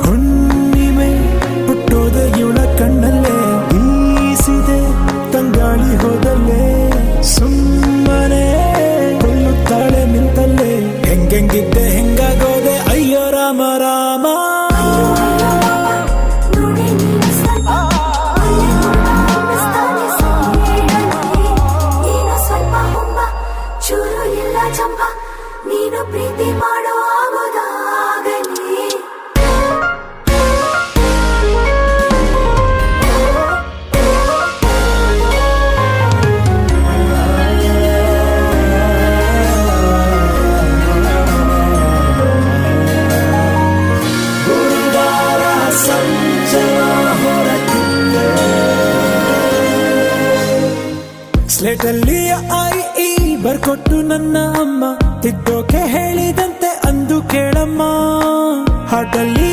ಹುಣ್ಣಿಮೆ ಹುಟ್ಟೋದ ಇವಳ ಕಣ್ಣಲ್ಲೇ ಬೀಸಿದೆ ತಂಗಾಳಿ ಹೋದಲ್ಲೇ ಸುಮ್ಮನೆ ಕೊಲ್ಲುತ್ತಾಳೆ ನಿಂತಲ್ಲೇ ಹೆಂಗೆಂಗಿದ್ದೆ ಹೆಂಗಾಗೋದೆ ಅಯ್ಯೋ ರಾಮ ರಾಮ ನೀನು ಪ್ರೀತಿ ಮಾಡೋ ಆಗೋದಾಗಲಿ ಗುರುವಾರ ಸಂಜೆ ಹೊರಟಿದ್ದೆ ಸ್ಲೇಟಲ್ಲಿ ಐ ಬರ್ಕೊಟ್ಟು ನನ್ನ ಅಮ್ಮ ತಿದ್ದೋಕೆ ಹೇಳಿದಂತೆ ಅಂದು ಕೇಳಮ್ಮ ಹಾಟಲ್ಲಿ